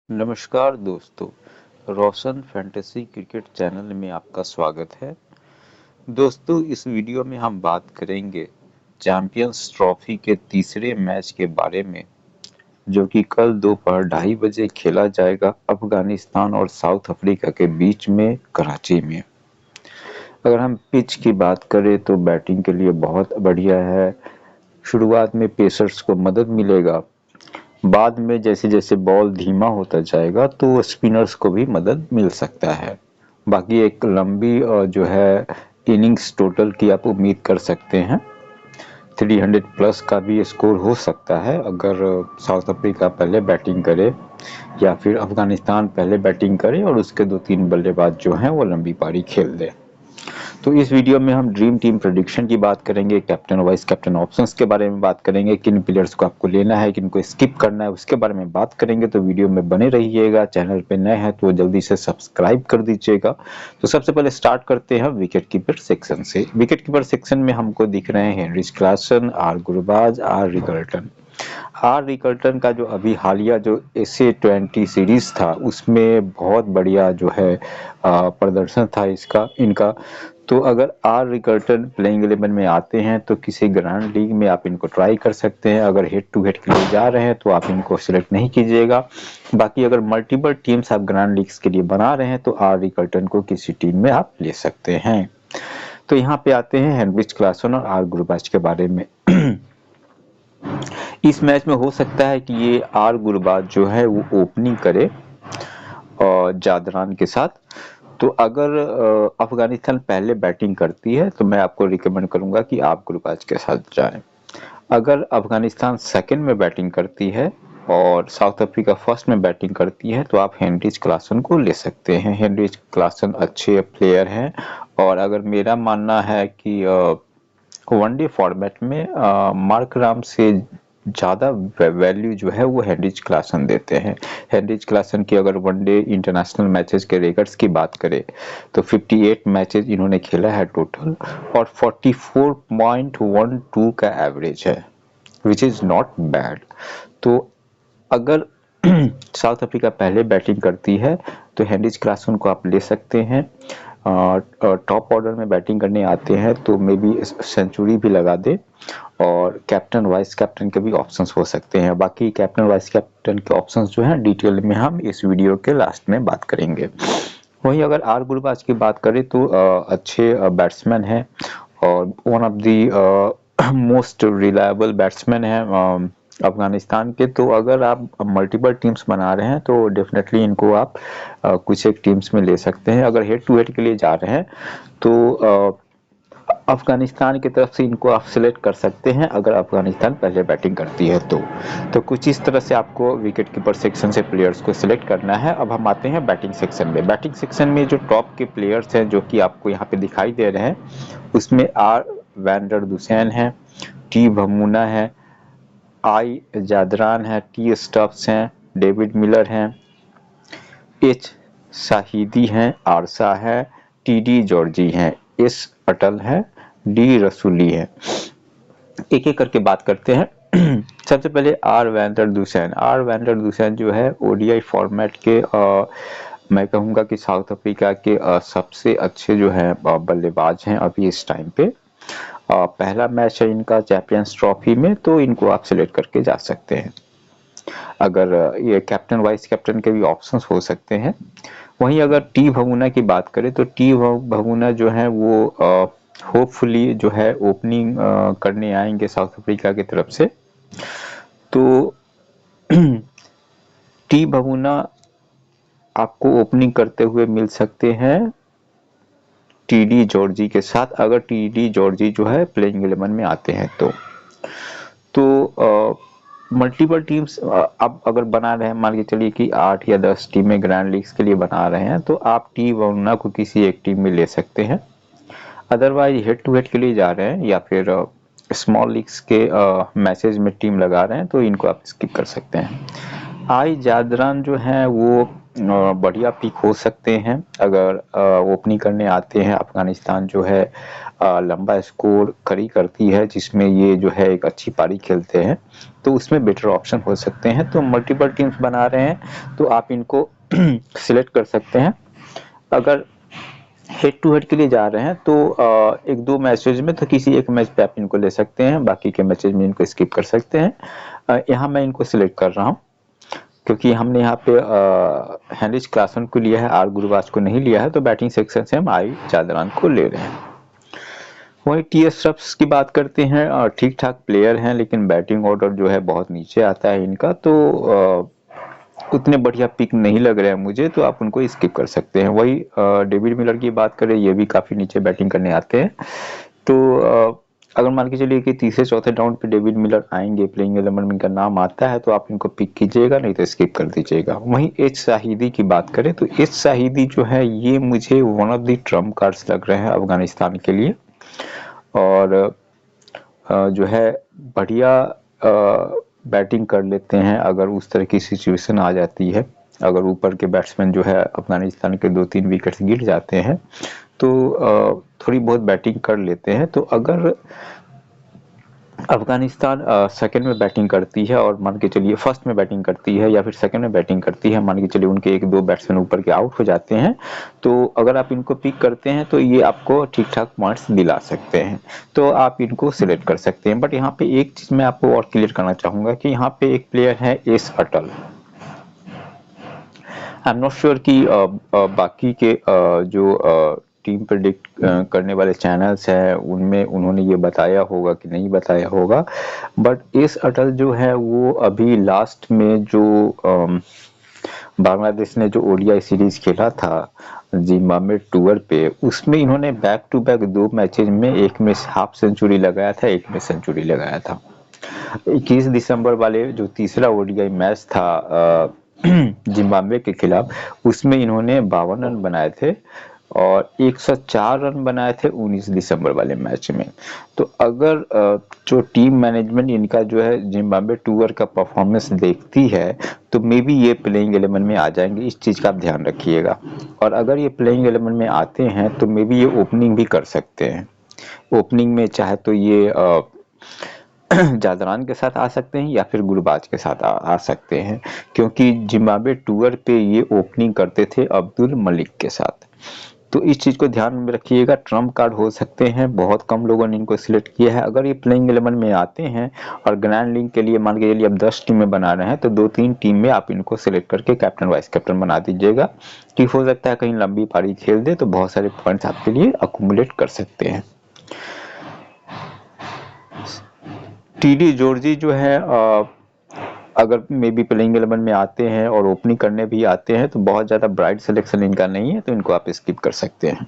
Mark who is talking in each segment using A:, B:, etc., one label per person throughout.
A: नमस्कार दोस्तों, रोशन fantasy cricket channel में आपका स्वागत है। दोस्तों, इस वीडियो में हम बात करेंगे चैंपियंस ट्रॉफी के तीसरे मैच के बारे में, जो कि कल दोपहर 2:30 बजे खेला जाएगा अफगानिस्तान और साउथ अफ्रीका के बीच में कराची में। अगर हम पिच की बात करें तो बैटिंग के लिए बहुत बढ़िया है। शुरुआत में पेसर्स को मदद मिलेगा, बाद में जैसे जैसे बॉल धीमा होता जाएगा तो स्पिनर्स को भी मदद मिल सकता है। बाकी एक लंबी जो है इनिंग्स टोटल की आप उम्मीद कर सकते हैं। 300 प्लस का भी स्कोर हो सकता है अगर साउथ अफ्रीका पहले बैटिंग करे या फिर अफगानिस्तान पहले बैटिंग करे और उसके 2-3 बल्लेबाज जो हैं वो लंबी पारी खेल दे। तो इस वीडियो में हम ड्रीम टीम प्रेडिक्शन की बात करेंगे, कैप्टन और वाइस कैप्टन ऑप्शंस के बारे में बात करेंगे, किन प्लेयर्स को आपको लेना है, किन को स्किप करना है, उसके बारे में बात करेंगे। तो वीडियो में बने रहिएगा। चैनल पे नए हैं तो जल्दी से सब्सक्राइब कर दीजिएगा। तो सबसे पहले स्टार्ट करते हैं विकेट कीपर सेक्शन से। विकेट कीपर सेक्शन में हमको दिख रहे हैं Heinrich Klaasen, R Gurbaz, R Rickelton. R Rickelton का जो अभी हालिया जो SA20 सीरीज था उसमें बहुत बढ़िया जो है प्रदर्शन था इनका। तो अगर आर रिकल्टन प्लेइंग 11 में आते हैं तो किसी ग्रैंड लीग में आप इनको ट्राई कर सकते हैं। अगर हेड टू हेड के लिए जा रहे हैं तो आप इनको सिलेक्ट नहीं कीजिएगा। बाकी अगर मल्टीपल टीम्स आप ग्रैंड लीग्स के लिए बना रहे हैं तो आर रिकल्टन को किसी टीम में आप ले सकते हैं। तो यहाँ पे आते हैं हेनरिच क्लासन और आर गुरबाज के बारे में। इस मैच में हो सकता है कि ये आर गुरबाज जो है वो ओपनिंग करे और जादरान के साथ। तो अगर अफगानिस्तान पहले बैटिंग करती है तो मैं आपको रिकमेंड करूंगा कि आप गुरबाज के साथ जाएं। अगर अफगानिस्तान सेकंड में बैटिंग करती है और साउथ अफ्रीका फर्स्ट में बैटिंग करती है तो आप हेनरिच क्लासन को ले सकते हैं। हेनरिच क्लासन अच्छे प्लेयर हैं और अगर मेरा मानना है कि वनडे फॉर्मेट में मार्कराम से ज़्यादा वैल्यू जो है वो हेनरिच क्लासन देते हैं। हेनरिच क्लासन की अगर वनडे इंटरनेशनल मैचेस के रिकॉर्ड्स की बात करें तो 58 मैचेस इन्होंने खेला है टोटल और 44.12 का एवरेज है, विच इज़ नॉट बैड। तो अगर साउथ अफ्रीका पहले बैटिंग करती है तो हेनरिच क्लासन को आप ले सकते हैं। टॉप ऑर्डर में बैटिंग करने आते हैं तो मे बी सेंचुरी भी लगा दे और कैप्टन वाइस कैप्टन के भी ऑप्शंस हो सकते हैं। बाकी कैप्टन वाइस कैप्टन के ऑप्शंस जो हैं डिटेल में हम इस वीडियो के लास्ट में बात करेंगे। वहीं अगर आर गुरबाज की बात करें तो अच्छे बैट्समैन हैं और one of the most reliable batsman हैं अफगानिस्तान के। तो अगर आप मल्टीपल टीम्स बना रहे हैं तो डेफिनेटली इनको आप कुछ एक टीम्स में ले सकते हैं। अगर हेड टू हेड के लिए जा रहे हैं तो अफगानिस्तान की तरफ से इनको आप सिलेक्ट कर सकते हैं अगर अफगानिस्तान पहले बैटिंग करती है तो कुछ इस तरह से आपको विकेट कीपर सेक्शन से प्लेयर्स को सिलेक्ट करना है। अब हम आते हैं बैटिंग सेक्शन में। बैटिंग सेक्शन में जो टॉप के प्लेयर्स हैं जो कि आपको यहाँ पे दिखाई दे रहे हैं उसमें आर वैंडर दुसैन है, टी भमूना है, आई जादरान है, टी स्टफ्स हैं, डेविड मिलर हैं, एच शाहिदी हैं, आरसा है, टी डी जॉर्जी हैं, एस अटल है, डी रसूली है। एक एक करके बात करते हैं। सबसे पहले are wander Husain. Are wander Husain जो है ओडीआई फॉर्मेट के मैं कहूँगा कि साउथ अफ्रीका के सबसे अच्छे जो है बल्लेबाज हैं अभी इस टाइम पे। पहला मैच है इनका चैंपियंस ट्रॉफी में तो इनको आप सिलेक्ट करके जा सकते हैं। अगर ये कैप्टन वाइस कैप्टन के भी ऑप्शंस हो सकते हैं। वहीं अगर टी भवुना की बात करें तो टी भवुना जो है वो होपफुली जो है ओपनिंग करने आएंगे साउथ अफ्रीका की तरफ से। तो टी भवुना आपको ओपनिंग करते हुए मिल सकते हैं टीडी जॉर्जी के साथ, अगर टीडी जॉर्जी जो है प्लेइंग 11 में आते हैं तो मल्टीपल टीम्स अब अगर बना रहे हैं, मान के चलिए कि 8 या 10 टीमें ग्रैंड लीग्स के लिए बना रहे हैं तो आप टी वरुणा को किसी एक टीम में ले सकते हैं। अदरवाइज हेड टू हेड के लिए जा रहे हैं या फिर स्मॉल लीग्स के मैचेज में टीम लगा रहे हैं तो इनको आप स्किप कर सकते हैं। आई जादरान जो है वो बढ़िया पिक हो सकते हैं अगर ओपनिंग करने आते हैं। अफगानिस्तान जो है लंबा स्कोर खड़ी करती है, जिसमें ये जो है एक अच्छी पारी खेलते हैं, तो उसमें बेटर ऑप्शन हो सकते हैं। तो मल्टीपल टीम्स बना रहे हैं तो आप इनको सिलेक्ट कर सकते हैं। अगर हेड टू हेड के लिए जा रहे हैं तो एक दो मैचेज में तो किसी एक मैच पे आप इनको ले सकते हैं, बाकी के मैचेज में इनको स्किप कर सकते हैं। यहाँ मैं इनको सिलेक्ट कर रहा हूँ क्योंकि हमने यहाँ पे हेनरिच क्लासन को लिया है, आर गुरबाज को नहीं लिया है, तो बैटिंग सेक्शन से हम आई चादरान को ले रहे हैं। वही टी.एस. रफ्स की बात करते हैं, ठीक ठाक प्लेयर हैं, लेकिन बैटिंग ऑर्डर जो है बहुत नीचे आता है इनका, तो उतने बढ़िया पिक नहीं लग रहे हैं मुझे, तो आप उनको स्किप कर सकते हैं। वही डेविड मिलर की बात करें, ये भी काफ़ी नीचे बैटिंग करने आते हैं, तो अगर मान के चलिए कि तीसरे चौथे राउंड पे डेविड मिलर आएंगे, प्लेइंग 11 में इनका नाम आता है, तो आप इनको पिक कीजिएगा, नहीं तो स्किप कर दीजिएगा। वहीं एच शाहिदी की बात करें तो एच शाहिदी जो है ये मुझे one of the Trump cards लग रहे हैं अफगानिस्तान के लिए, और जो है बढ़िया बैटिंग कर लेते हैं। अगर उस तरह की सिचुएशन आ जाती है, अगर ऊपर के बैट्समैन जो है अफगानिस्तान के 2-3 विकेट्स गिर जाते हैं, तो थोड़ी बहुत बैटिंग कर लेते हैं। तो अगर अफगानिस्तान सेकंड में बैटिंग करती है और मान के चलिए फर्स्ट में बैटिंग करती है या फिर सेकंड में बैटिंग करती है, मान के चलिए उनके एक दो बैट्समैन ऊपर के आउट हो जाते हैं, तो अगर आप इनको पिक करते हैं तो ये आपको ठीक ठाक पॉइंट्स दिला सकते हैं, तो आप इनको सिलेक्ट कर सकते हैं। बट यहाँ पे एक चीज मैं आपको और क्लियर करना चाहूंगा कि यहाँ पे एक प्लेयर है S Atal. I am not sure कि बाकी के जो टीम प्रेडिक्ट करने वाले चैनल्स हैं उनमें उन्होंने ये बताया होगा कि नहीं बताया होगा, बट एस अटल जो है वो अभी लास्ट में जो बांग्लादेश ने जो ओडीआई सीरीज खेला था जिम्बाब्वे टूर पे, उसमें इन्होंने बैक टू बैक 2 मैचेज में, एक में हाफ सेंचुरी लगाया था, एक में सेंचुरी लगाया था। 21 दिसंबर वाले जो तीसरा ओडीआई मैच था जिम्बाब्वे के खिलाफ, उसमें इन्होंने 52 रन बनाए थे और 104 रन बनाए थे 19 दिसंबर वाले मैच में। तो अगर जो टीम मैनेजमेंट इनका जो है जिम्बाब्वे टूर का परफॉर्मेंस देखती है, तो मे बी ये प्लेइंग 11 में आ जाएंगे, इस चीज़ का आप ध्यान रखिएगा। और अगर ये प्लेइंग 11 में आते हैं तो मे बी ये ओपनिंग भी कर सकते हैं। ओपनिंग में चाहे तो ये जादरान के साथ आ सकते हैं या फिर गुरबाज के साथ आ सकते हैं, क्योंकि जिम्बाब्वे टूर पे ये ओपनिंग करते थे अब्दुल मलिक के साथ। तो इस चीज को ध्यान में रखिएगा, ट्रम्प कार्ड हो सकते हैं, बहुत कम लोगों ने इनको सिलेक्ट किया है। अगर ये प्लेइंग 11 में आते हैं और ग्रैंड लीग के लिए मान के चलिए अब 10 टीमें बना रहे हैं, तो 2-3 टीम में आप इनको सिलेक्ट करके कैप्टन वाइस कैप्टन बना दीजिएगा, कि हो सकता है कहीं लंबी पारी खेल दे तो बहुत सारे पॉइंट्स आपके लिए अकुमुलेट कर सकते हैं। टीडी जॉर्जी जो है अगर मे बी प्लेइंग 11 में आते हैं और ओपनिंग करने भी आते हैं, तो बहुत ज़्यादा ब्राइट सिलेक्शन इनका नहीं है, तो इनको आप स्किप कर सकते हैं।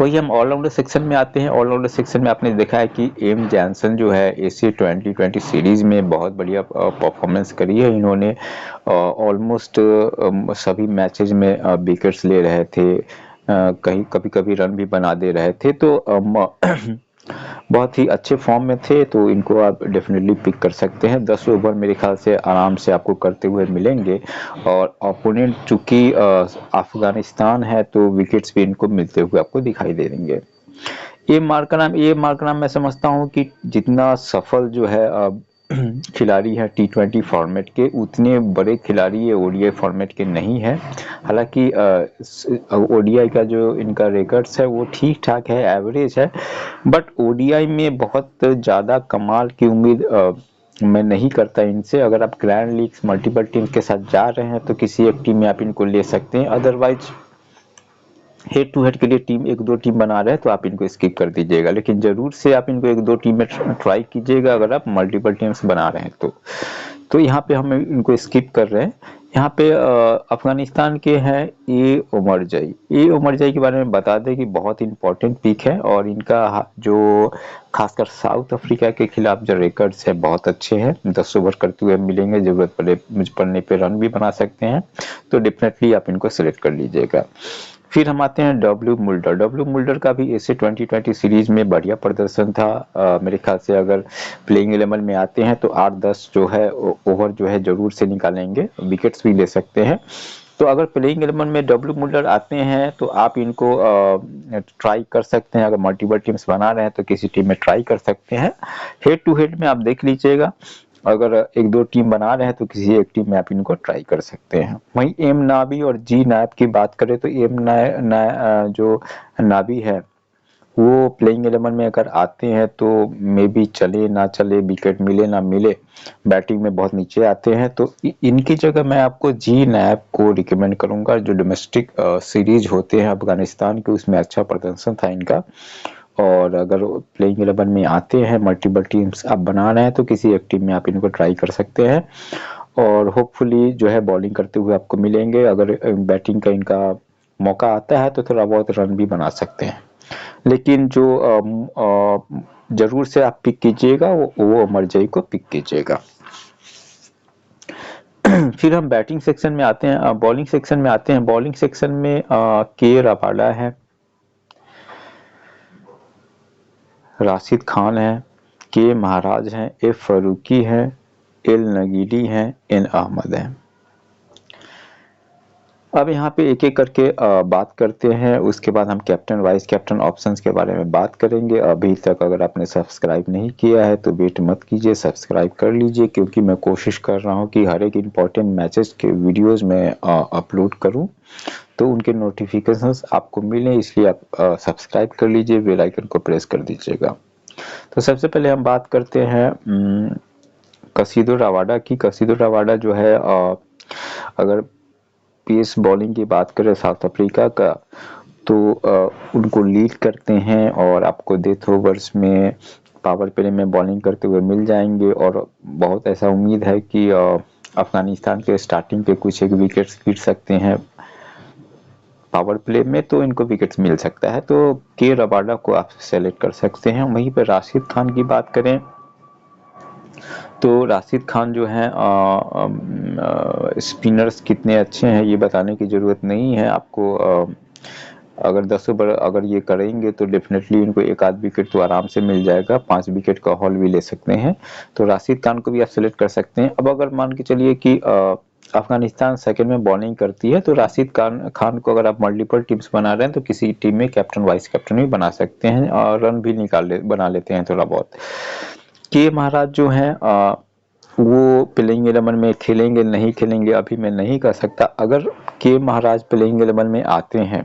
A: वही हम ऑलराउंडर सेक्शन में आते हैं। ऑलराउंडर सेक्शन में आपने देखा है कि एम जॉनसन जो है एशिया 2020 सीरीज में बहुत बढ़िया परफॉर्मेंस करी है इन्होंने, ऑलमोस्ट सभी मैचेज में विकेट्स ले रहे थे, कहीं कभी कभी रन भी बना दे रहे थे, तो बहुत ही अच्छे फॉर्म में थे, तो इनको आप डेफिनेटली पिक कर सकते हैं। 10 ओवर मेरे ख्याल से आराम से आपको करते हुए मिलेंगे, और ओपोनेंट चूंकि अफगानिस्तान है तो विकेट्स भी इनको मिलते हुए आपको दिखाई दे देंगे। ये मार्कनाम मैं समझता हूँ कि जितना सफल जो है खिलाड़ी है T20 फॉर्मेट के, उतने बड़े खिलाड़ी ये ओडीआई फॉर्मेट के नहीं है। हालांकि ओडीआई का जो इनका रिकॉर्ड्स है वो ठीक ठाक है, एवरेज है, बट ओडीआई में बहुत ज़्यादा कमाल की उम्मीद मैं नहीं करता इनसे। अगर आप ग्रैंड लीग्स मल्टीपल टीम के साथ जा रहे हैं तो किसी एक टीम में आप इनको ले सकते हैं, अदरवाइज हेड टू हेड के लिए टीम एक दो टीम बना रहे हैं तो आप इनको स्किप कर दीजिएगा, लेकिन जरूर से आप इनको एक दो टीम में ट्राई कीजिएगा अगर आप मल्टीपल टीम्स बना रहे हैं तो यहाँ पे हम इनको स्किप कर रहे हैं। यहाँ पे अफगानिस्तान के हैं ए उमरजई के बारे में बता दें कि बहुत इंपॉर्टेंट पिक है, और इनका जो खासकर साउथ अफ्रीका के खिलाफ जो रिकॉर्ड्स है बहुत अच्छे हैं। 10 ओवर करते हुए मिलेंगे, जरूरत पड़ने पे रन भी बना सकते हैं, तो डेफिनेटली आप इनको सिलेक्ट कर लीजिएगा। फिर हम आते हैं डब्ल्यू मुल्डर का भी ऐसे 2020 सीरीज में बढ़िया प्रदर्शन था। मेरे ख्याल से अगर प्लेइंग 11 में आते हैं तो 8-10 जो है ओवर जो है जरूर से निकालेंगे, विकेट्स भी ले सकते हैं। तो अगर प्लेइंग 11 में डब्ल्यू मुलर आते हैं तो आप इनको ट्राई कर सकते हैं। अगर मल्टीपल टीम्स बना रहे हैं तो किसी टीम में ट्राई कर सकते हैं। हेड टू हेड में आप देख लीजिएगा, अगर एक दो टीम बना रहे हैं तो किसी एक टीम में आप इनको ट्राई कर सकते हैं। वहीं एम नाबी और जी नायब की बात करें तो जो नाबी है वो प्लेइंग 11 में अगर आते हैं तो मे बी चले ना चले, विकेट मिले ना मिले, बैटिंग में बहुत नीचे आते हैं। तो इनकी जगह मैं आपको जी नायब को रिकमेंड करूंगा। जो डोमेस्टिक सीरीज होते हैं अफगानिस्तान के, उसमें अच्छा प्रदर्शन था इनका। और अगर प्लेइंग 11 में आते हैं, मल्टीपल टीम्स आप बना रहे हैं तो किसी एक टीम में आप इनको ट्राई कर सकते हैं और होपफुली जो है बॉलिंग करते हुए आपको मिलेंगे। अगर बैटिंग का इनका मौका आता है तो थोड़ा बहुत रन भी बना सकते हैं। लेकिन जो जरूर से आप पिक कीजिएगा वो अमरजई को पिक कीजिएगा। फिर हम बैटिंग सेक्शन में आते हैं, बॉलिंग सेक्शन में आते हैं। बॉलिंग सेक्शन में के रबाडा है, राशिद खान है, के महाराज हैं, ए फारूकी है, एल नगीडी हैं, एन अहमद हैं। अब यहाँ पे एक एक करके बात करते हैं, उसके बाद हम कैप्टन वाइस कैप्टन ऑप्शंस के बारे में बात करेंगे। अभी तक अगर आपने सब्सक्राइब नहीं किया है तो वेट मत कीजिए, सब्सक्राइब कर लीजिए, क्योंकि मैं कोशिश कर रहा हूँ कि हर एक इम्पॉर्टेंट मैचेस के वीडियोस में अपलोड करूँ तो उनके नोटिफिकेशंस आपको मिले, इसलिए आप सब्सक्राइब कर लीजिए, बेल आइकन को प्रेस कर दीजिएगा। तो सबसे पहले हम बात करते हैं कसिदो रबाडा की। कसिदो रबाडा जो है अगर पेस बॉलिंग की बात करें साउथ अफ्रीका का तो उनको लीड करते हैं और आपको डेथ ओवर्स में पावर प्ले में बॉलिंग करते हुए मिल जाएंगे। और बहुत ऐसा उम्मीद है कि अफगानिस्तान के स्टार्टिंग के कुछ एक विकेट्स गिर सकते हैं पावर प्ले में, तो इनको विकेट्स मिल सकता है। तो के रबाडा को आप सेलेक्ट कर सकते हैं। वहीं पर राशिद खान की बात करें तो राशिद खान जो है स्पिनर्स कितने अच्छे हैं ये बताने की ज़रूरत नहीं है आपको। अगर 10 ओवर अगर ये करेंगे तो डेफिनेटली इनको एक आध विकेट तो आराम से मिल जाएगा, 5 विकेट का हॉल भी ले सकते हैं। तो राशिद खान को भी आप सेलेक्ट कर सकते हैं। अब अगर मान के चलिए कि अफगानिस्तान सेकंड में बॉलिंग करती है तो राशिद खान को अगर आप मल्टीपल टीम्स बना रहे हैं तो किसी टीम में कैप्टन वाइस कैप्टन भी बना सकते हैं और रन भी बना लेते हैं थोड़ा बहुत। के महाराज जो हैं वो प्लेइंग 11 में खेलेंगे नहीं खेलेंगे अभी मैं नहीं कह सकता। अगर के महाराज प्लेइंग 11 में आते हैं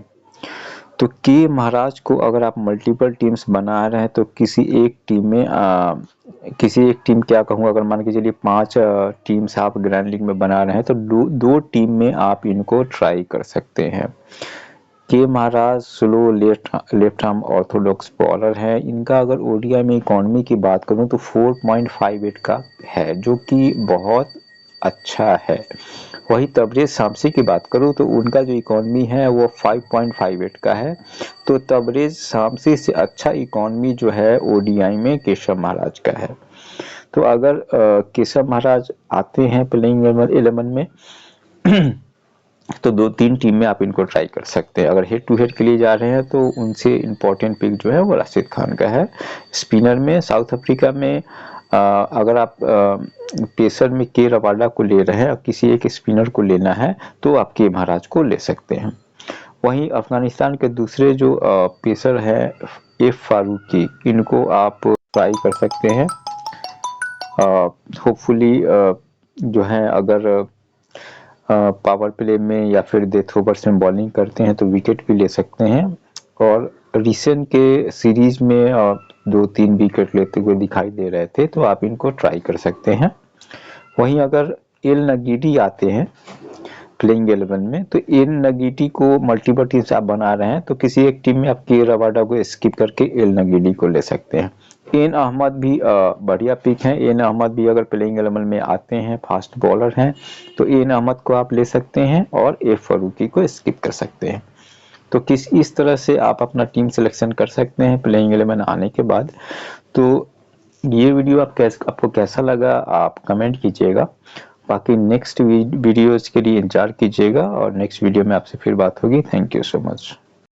A: तो के महाराज को अगर आप मल्टीपल टीम्स बना रहे हैं तो किसी एक टीम क्या कहूँगा, अगर मान के चलिए 5 टीम्स आप ग्रैंड लीग में बना रहे हैं तो दो टीम में आप इनको ट्राई कर सकते हैं। K Maharaj slow left arm orthodox bowler है। इनका अगर ओडीआई में इकोनॉमी की बात करूं तो 4.58 का है, जो कि बहुत अच्छा है। वही तबरेज शामसी की बात करूं तो उनका जो इकोनॉमी है वो 5.58 का है। तो तबरेज शामसी से अच्छा इकोनॉमी जो है ओडीआई में केशव महाराज का है। तो अगर केशव महाराज आते हैं प्लेइंग 11 में तो 2-3 टीम में आप इनको ट्राई कर सकते हैं। अगर हेड टू हेड के लिए जा रहे हैं तो उनसे इम्पोर्टेंट पिक जो है वो राशिद खान का है। स्पिनर में साउथ अफ्रीका में अगर आप पेसर में के रबाडा को ले रहे हैं और किसी एक स्पिनर को लेना है तो आप के महाराज को ले सकते हैं। वहीं अफगानिस्तान के दूसरे जो पेसर है एफ फारूकी, इनको आप ट्राई कर सकते हैं। होपफुली जो है अगर पावर प्ले में या फिर डेथ ओवर्स में बॉलिंग करते हैं तो विकेट भी ले सकते हैं। और रिसेंट के सीरीज में 2-3 विकेट लेते हुए दिखाई दे रहे थे, तो आप इनको ट्राई कर सकते हैं। वहीं अगर एल नगीडी आते हैं प्लेइंग 11 में तो एल नगीडी को मल्टीपल टीम्स आप बना रहे हैं तो किसी एक टीम में आप के रबाडा को स्किप करके एल नगीडी को ले सकते हैं। एन अहमद भी बढ़िया पिक हैं। एन अहमद भी अगर प्लेइंग 11 में आते हैं, फास्ट बॉलर हैं, तो एन अहमद को आप ले सकते हैं और एफ फारूकी को स्किप कर सकते हैं। तो इस तरह से आप अपना टीम सिलेक्शन कर सकते हैं प्लेइंग 11 आने के बाद। तो ये वीडियो आपको कैसा लगा आप कमेंट कीजिएगा। बाकी नेक्स्ट वीडियोज के लिए इंतजार कीजिएगा और नेक्स्ट वीडियो में आपसे फिर बात होगी। Thank you so much.